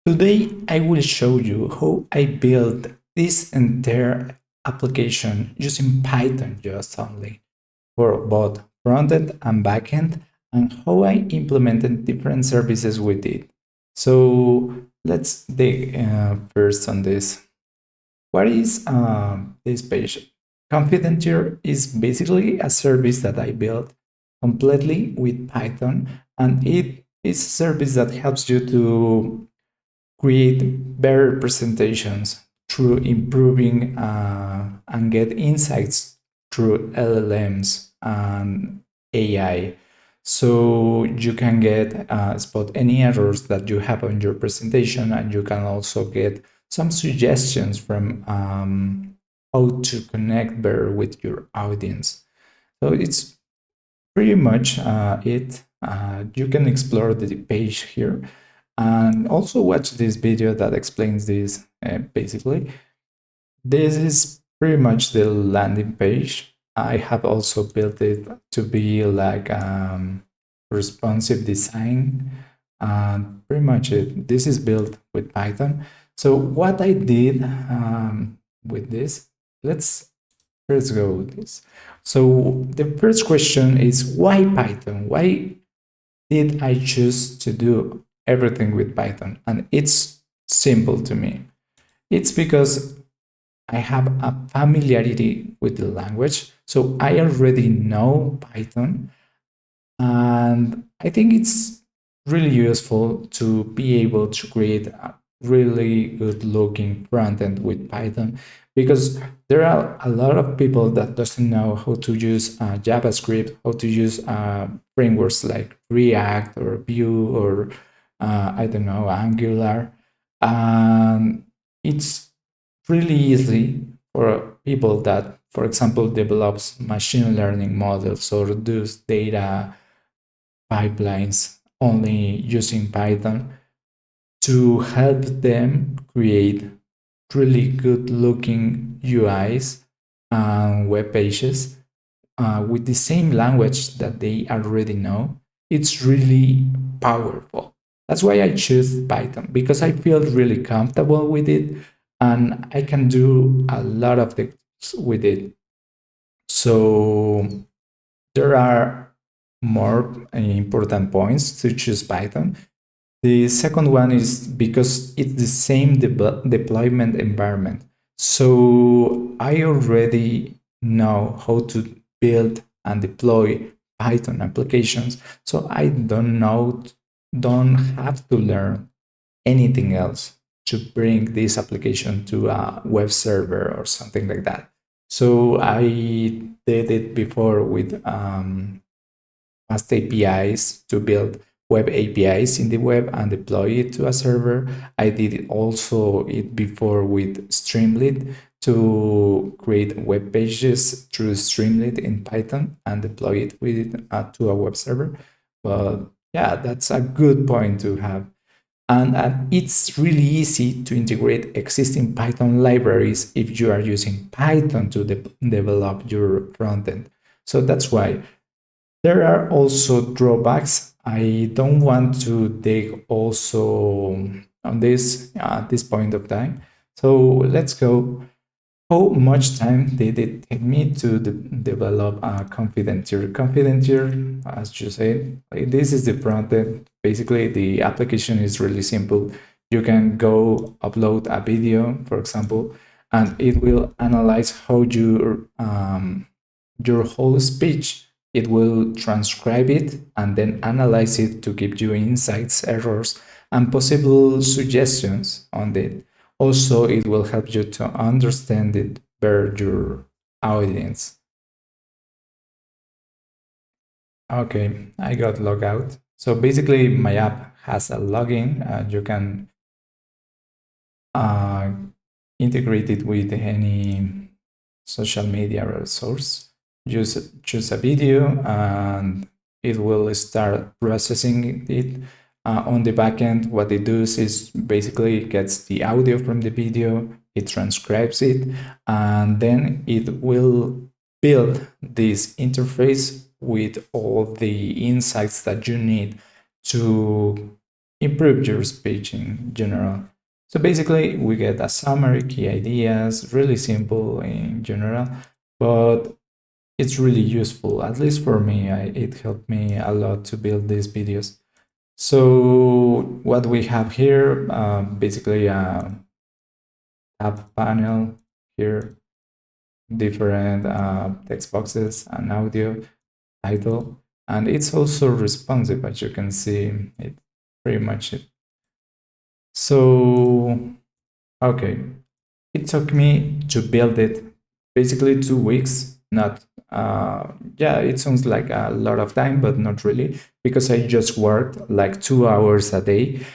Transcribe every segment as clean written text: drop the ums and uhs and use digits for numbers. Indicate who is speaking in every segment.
Speaker 1: Today, I will show you how I built this entire application using Python just only for both frontend and backend, and how I implemented different services with it. So let's dig first on this. What is this page? Confidential is basically a service that I built completely with Python, and it is a service that helps you to create better presentations through improving and get insights through LLMs and AI. So you can get spot any errors that you have on your presentation, and you can also get some suggestions from how to connect better with your audience. So it's pretty much it. You can explore the page here and also watch this video that explains this basically. This is pretty much the landing page. I have also built it to be like responsive design, and pretty much it. This is built with Python. So what I did with this, let's go with this. So the first question is, why Python? Why did I choose to do everything with Python? And it's simple to me. It's because I have a familiarity with the language. So I already know Python. And I think it's really useful to be able to create a really good looking front end with Python, because there are a lot of people that doesn't know how to use JavaScript, how to use frameworks like React or Vue or I don't know, Angular. And it's really easy for people that, for example, develops machine learning models or does data pipelines only using Python to help them create really good looking UIs and web pages with the same language that they already know. It's really powerful. That's why I choose Python, because I feel really comfortable with it and I can do a lot of things with it. So there are more important points to choose Python. The second one is because it's the same deployment environment. So I already know how to build and deploy Python applications. So I don't have to learn anything else to bring this application to a web server or something like that. So I did it before with fast APIs to build web APIs in the web and deploy it to a server. I did it also it before with Streamlit to create web pages through Streamlit in Python and deploy it with to a web server. But yeah, that's a good point to have. And it's really easy to integrate existing Python libraries if you are using Python to develop your frontend. So that's why there are also drawbacks. I don't want to dig also on this at this point of time. So let's go. How much time did it take me to develop a confident tier? Confident tier, as you said, this is the front end. Basically, the application is really simple. You can go upload a video, for example, and it will analyze how your whole speech. It will transcribe it and then analyze it to give you insights, errors, and possible suggestions on it. Also, it will help you to understand it better your audience. Okay, I got logged out. So basically, my app has a login. You can uh, integrate it with any social media resource. Choose a video, and it will start processing it. On the backend, what it does is basically it gets the audio from the video, it transcribes it, and then it will build this interface with all the insights that you need to improve your speech in general. So basically, we get a summary, key ideas, really simple in general, but it's really useful. At least for me, it helped me a lot to build these videos. So what we have here, basically a tab panel here, different text boxes and audio, title, and it's also responsive, as you can see. It pretty much it. So okay, it took me to build it basically 2 weeks. Not yeah, it sounds like a lot of time, but not really, because I just worked like 2 hours a day,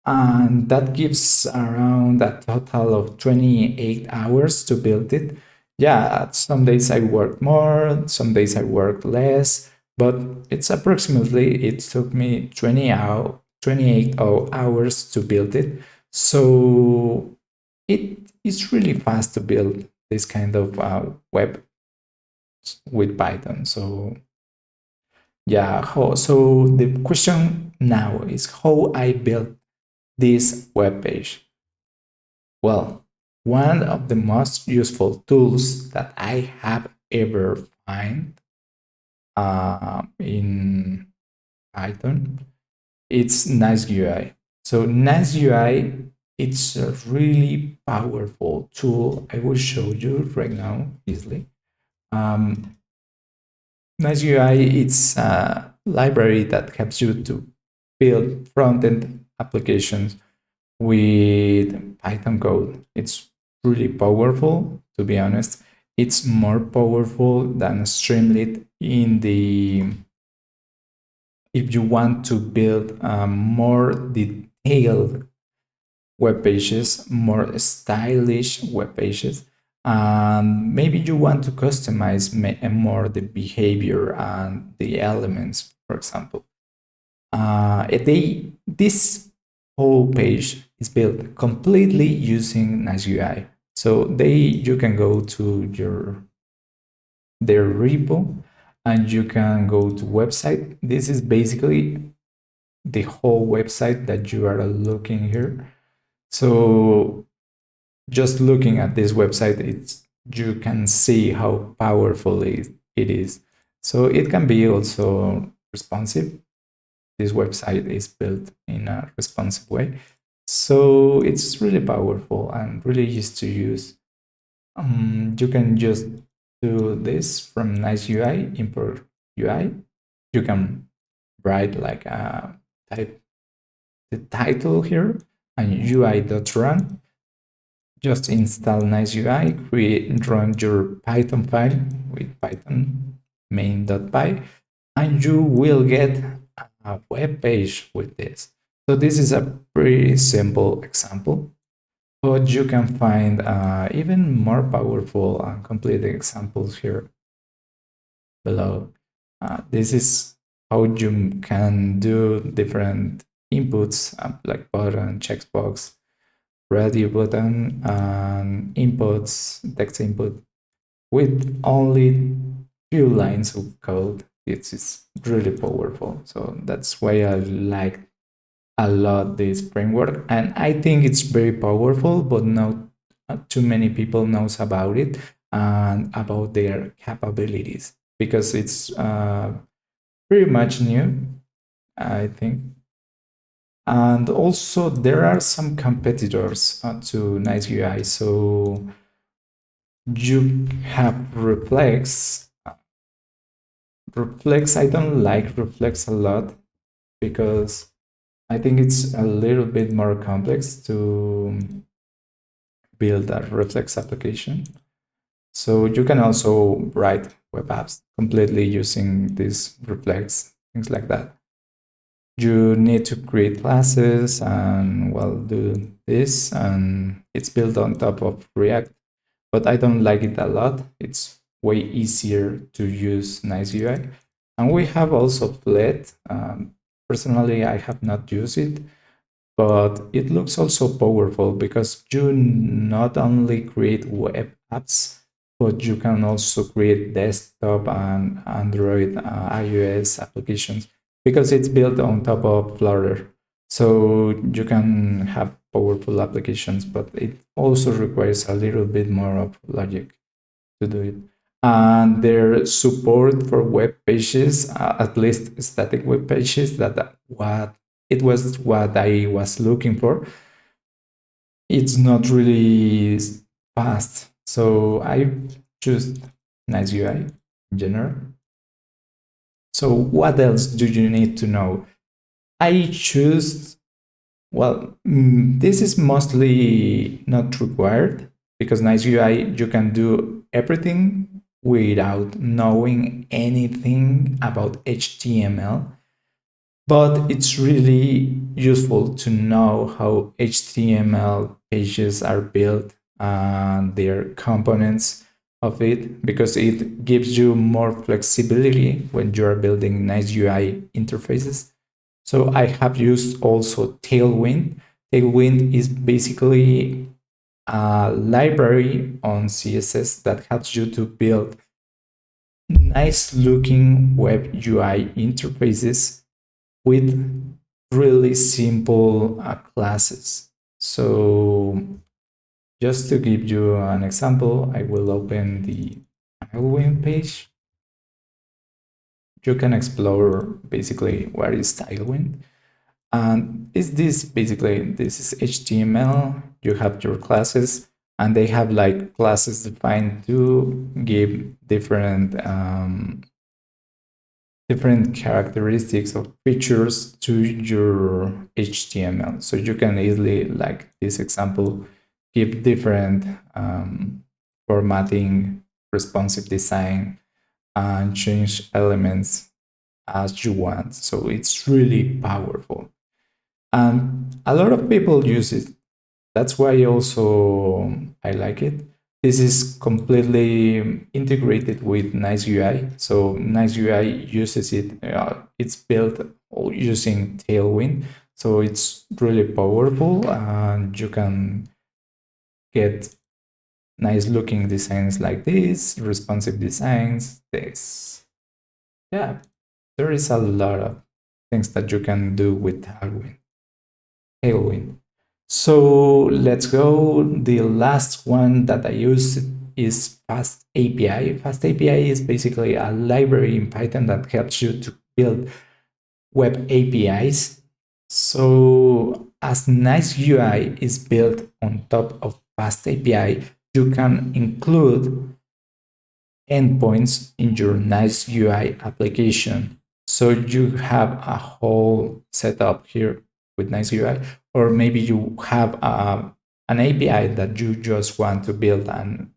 Speaker 1: and that gives around a total of 28 hours to build it. Yeah, some days I work more, some days I work less, but it's approximately, it took me 28 hours to build it. So it is really fast to build this kind of web with Python. So yeah, so the question now is how I built this web page. Well, one of the most useful tools that I have ever find in Python, it's NiceGUI. So NiceGUI, it's a really powerful tool. I will show you right now easily. Um, NiceGUI, it's a library that helps you to build front-end applications with Python code. It's really powerful, to be honest. It's more powerful than Streamlit in the if you want to build more detailed web pages, more stylish web pages. And maybe you want to customize more the behavior and the elements, for example. This whole page is built completely using NiceGUI. So you can go to their repo and you can go to website. This is basically the whole website that you are looking here. So just looking at this website, you can see how powerful it is. So it can be also responsive. This website is built in a responsive way. So it's really powerful and really easy to use. You can just do this from NiceGUI, import UI. You can write like type the title here and UI.run. Just install NiceGUI, create run your Python file with Python main.py, and you will get a web page with this. So this is a pretty simple example, but you can find even more powerful and complete examples here below. This is how you can do different inputs like button, checkbox, radio button, and inputs, text input with only few lines of code. It's really powerful. So that's why I like a lot this framework, and I think it's very powerful, but not too many people knows about it and about their capabilities because it's pretty much new, I think. And also there are some competitors to NiceGUI. So you have Reflex. Reflex, I don't like Reflex a lot because I think it's a little bit more complex to build a Reflex application. So you can also write web apps completely using this Reflex, things like that. You need to create classes and well do this, and it's built on top of React, but I don't like it a lot. It's way easier to use NiceGUI. And we have also Flet. Personally, I have not used it, but it looks also powerful because you not only create web apps, but you can also create desktop and Android, iOS applications because it's built on top of Flutter. So you can have powerful applications, but it also requires a little bit more of logic to do it. And their support for web pages, at least static web pages, that what it was what I was looking for. It's not really fast, so I choose NiceGUI in general. So what else do you need to know? I choose, well, this is mostly not required because NiceGUI, you can do everything without knowing anything about HTML. But it's really useful to know how HTML pages are built and their components of it, because it gives you more flexibility when you are building nice UI interfaces. So I have used also Tailwind. Tailwind is basically a library on CSS that helps you to build nice looking web UI interfaces with really simple classes. So just to give you an example, I will open the Tailwind page. You can explore basically what is Tailwind. And is this basically, this is HTML, you have your classes, and they have like classes defined to give different characteristics of features to your HTML. So you can easily, like this example, give different formatting, responsive design, and change elements as you want. So it's really powerful. And a lot of people use it. That's why also I like it. This is completely integrated with NiceGUI. So NiceGUI uses it. It's built using Tailwind. So it's really powerful, and you can get nice looking designs like this, responsive designs, this. Yeah, there is a lot of things that you can do with Tailwind. So let's go. The last one that I use is FastAPI. FastAPI is basically a library in Python that helps you to build web APIs. So as NiceGUI is built on top of FastAPI, you can include endpoints in your NiceGUI application. So you have a whole setup here with NiceGUI, or maybe you have an API that you just want to build a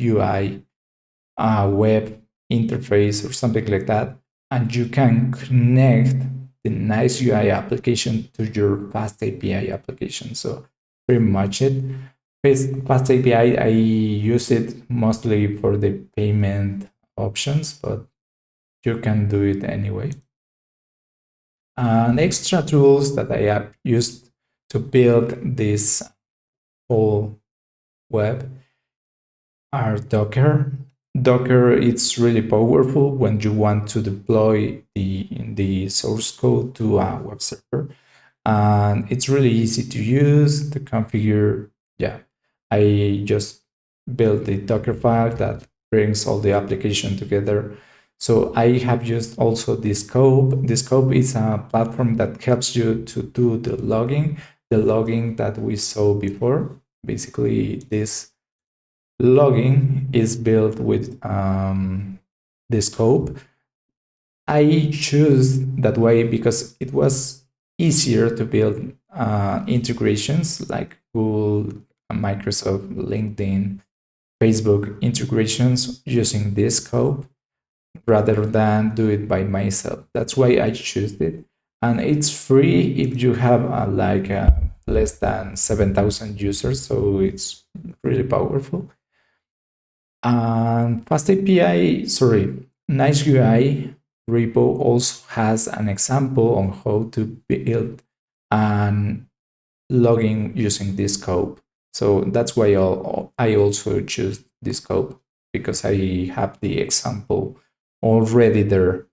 Speaker 1: UI, a web interface, or something like that, and you can connect the NiceGUI application to your FastAPI application. So pretty much it. FastAPI, I use it mostly for the payment options, but you can do it anyway. And extra tools that I have used to build this whole web are Docker. Docker, it's really powerful when you want to deploy the source code to a web server. And it's really easy to use, to configure. Yeah, I just built the Docker file that brings all the application together. So I have used also this scope. The scope is a platform that helps you to do the logging that we saw before. Basically, this logging is built with the scope. I choose that way because it was easier to build integrations like Google, Microsoft, LinkedIn, Facebook integrations using this scope rather than do it by myself. That's why I choose it. And it's free if you have less than 7,000 users, so it's really powerful. And NiceGUI repo also has an example on how to build and logging using this scope. So that's why I also choose this scope, because I have the example already there.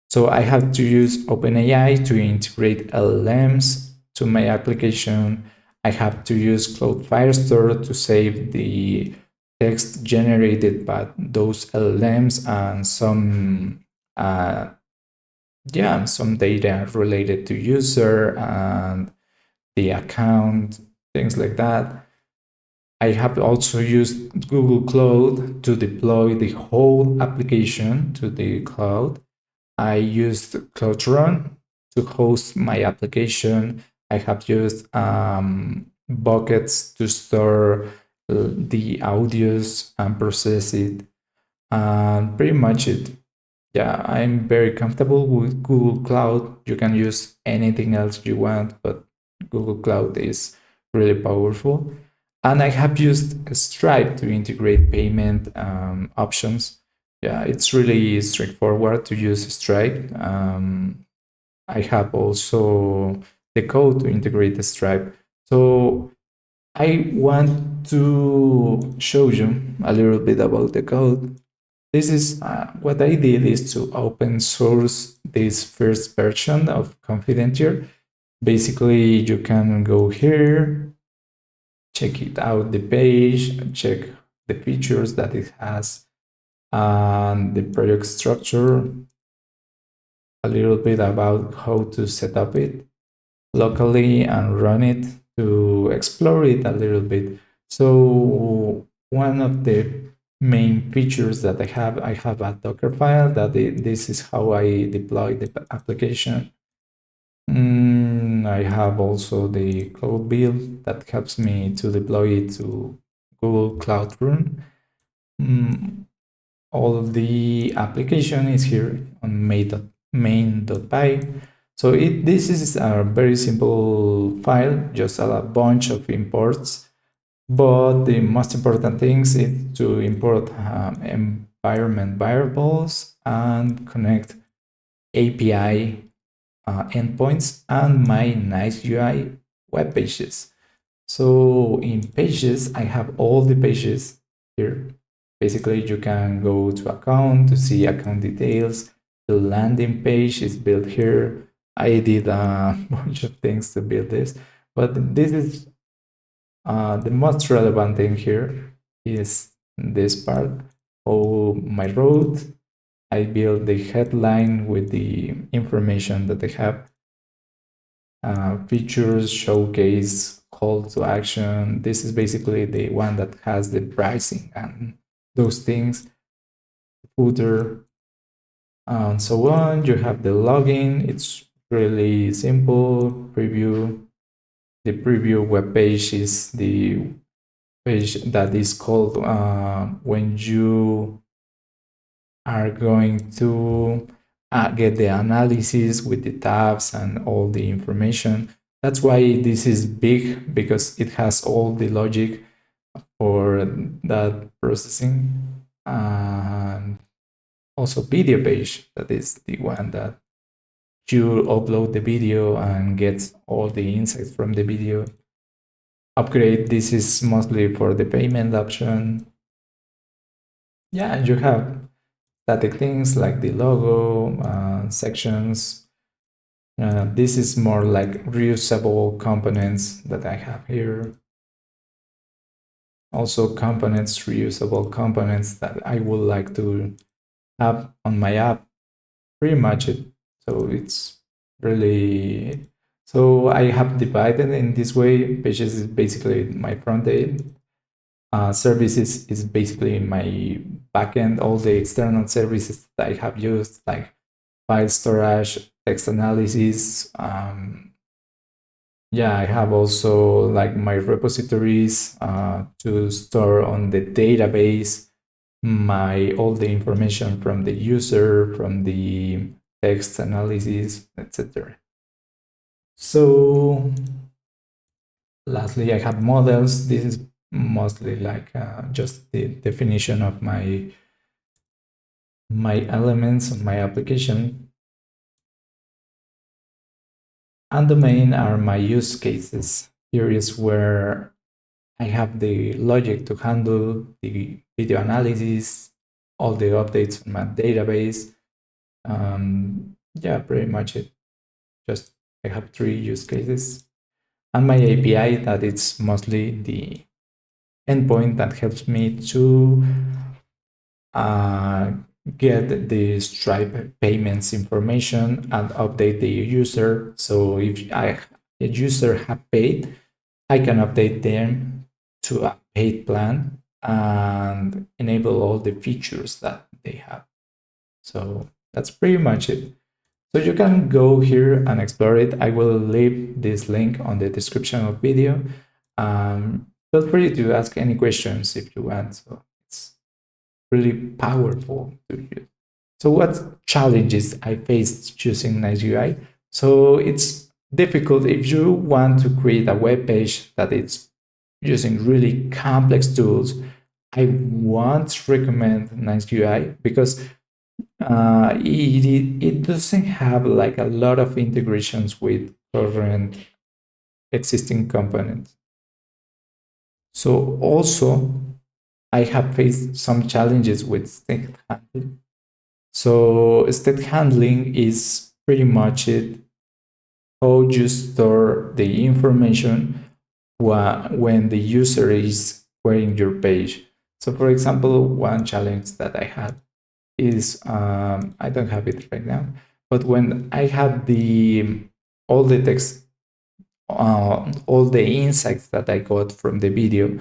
Speaker 1: So I have to use OpenAI to integrate LLMs to my application, I have to use Cloud Firestore to save the text generated by those LLMs and some data related to user and the account, things like that. I have also used Google Cloud to deploy the whole application to the cloud. I used Cloud Run to host my application. I have used buckets to store the audios and process it. And pretty much it. Yeah, I'm very comfortable with Google Cloud. You can use anything else you want, but Google Cloud is really powerful. And I have used Stripe to integrate payment options. Yeah, it's really straightforward to use Stripe. I have also the code to integrate the Stripe. So I want to show you a little bit about the code. This is what I did is to open source this first version of Confidential. Basically, you can go here, check it out the page, check the features that it has, and the project structure, a little bit about how to set up it locally and run it to explore it a little bit. So one of the main features that I have a Docker file that this is how I deploy the application. I have also the code build that helps me to deploy it to Google Cloud Run. All of the application is here on main.py. So this is a very simple file, just a bunch of imports. But the most important things is to import environment variables and connect API endpoints and my NiceGUI web pages. So in pages, I have all the pages here. Basically, you can go to account to see account details. The landing page is built here. I did a bunch of things to build this, but this is the most relevant thing here is this part. Oh, my road. I built the headline with the information that they have. Features, showcase, call to action. This is basically the one that has the pricing and those things, footer, and so on. You have the login. It's really simple. Preview. The preview web page is the page that is called when you are going to get the analysis with the tabs and all the information. That's why this is big, because it has all the logic for that processing. And also video page, that is the one that you upload the video and get all the insights from the video. Upgrade, this is mostly for the payment option. Yeah, you have static things like the logo, sections. This is more like reusable components that I have here. Also components, reusable components that I would like to have on my app. Pretty much it. So it's really, so I have divided in this way. Pages is basically my front end. Services is basically my backend. All the external services that I have used, like file storage, text analysis. Yeah, I have also like my repositories to store on the database my all the information from the user, from the text analysis, etc. So lastly, I have models. This is mostly like just the definition of my elements of my application. And domain are my use cases. Here is where I have the logic to handle the video analysis, all the updates on my database. Yeah, pretty much it. Just I have 3 use cases. and my API that it's mostly the endpoint that helps me to uh, get the Stripe payments information and update the user. So if a user have paid, I can update them to a paid plan and enable all the features that they have. So that's pretty much it. So you can go here and explore it. I will leave this link on the description of video. Feel free to ask any questions if you want. So it's really powerful to use. So what challenges I faced using NiceGUI? So it's difficult if you want to create a web page that it's using really complex tools. I won't recommend NiceGUI because it doesn't have like a lot of integrations with current existing components. So also I have faced some challenges with state handling. So state handling is pretty much it how you store the information when the user is querying your page. So for example, one challenge that I had is I don't have it right now, but when I had the all the text, all the insights that I got from the video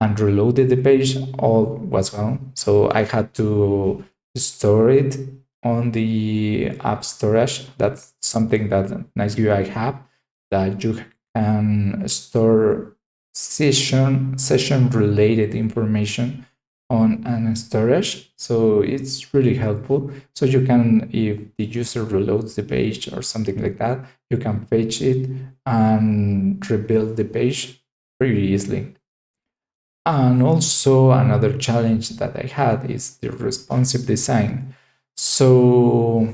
Speaker 1: and reloaded the page, all was gone. So I had to store it on the app storage. That's something that NiceGUI have, that you can store session related information on an storage. So it's really helpful. So you can, if the user reloads the page or something like that, you can fetch it and rebuild the page pretty easily. And also another challenge that I had is the responsive design. So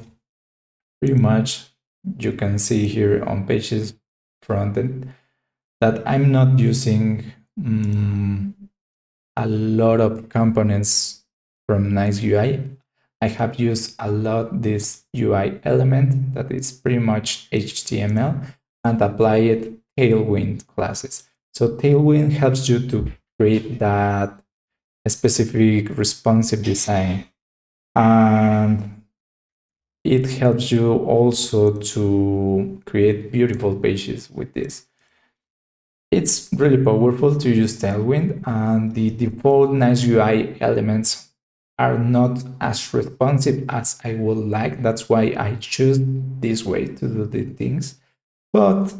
Speaker 1: pretty much you can see here on pages frontend that I'm not using a lot of components from NiceGUI. I have used a lot this UI element that is pretty much HTML and apply it Tailwind classes. So Tailwind helps you to create that specific responsive design, and it helps you also to create beautiful pages with this. It's really powerful to use Tailwind, and the default NiceGUI elements are not as responsive as I would like. That's why I choose this way to do the things. But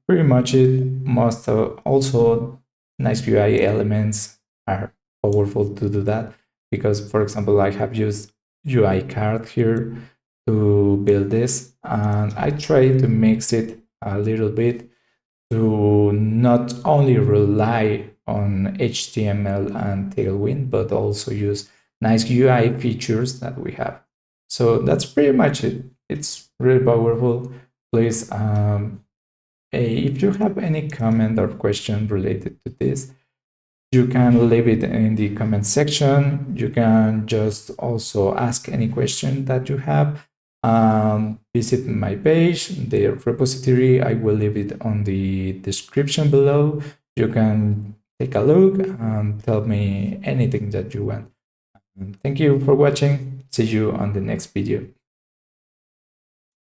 Speaker 1: pretty much it most also NiceGUI elements are powerful to do that, because for example I have used UI card here to build this, and I try to mix it a little bit to not only rely on HTML and Tailwind, but also use nice UI features that we have. So that's pretty much it. It's really powerful. Please, if you have any comment or question related to this, you can leave it in the comment section. You can just also ask any question that you have. Visit my page, the repository. I will leave it on the description below. You can take a look and tell me anything that you want. Thank you for watching. See you on the next video.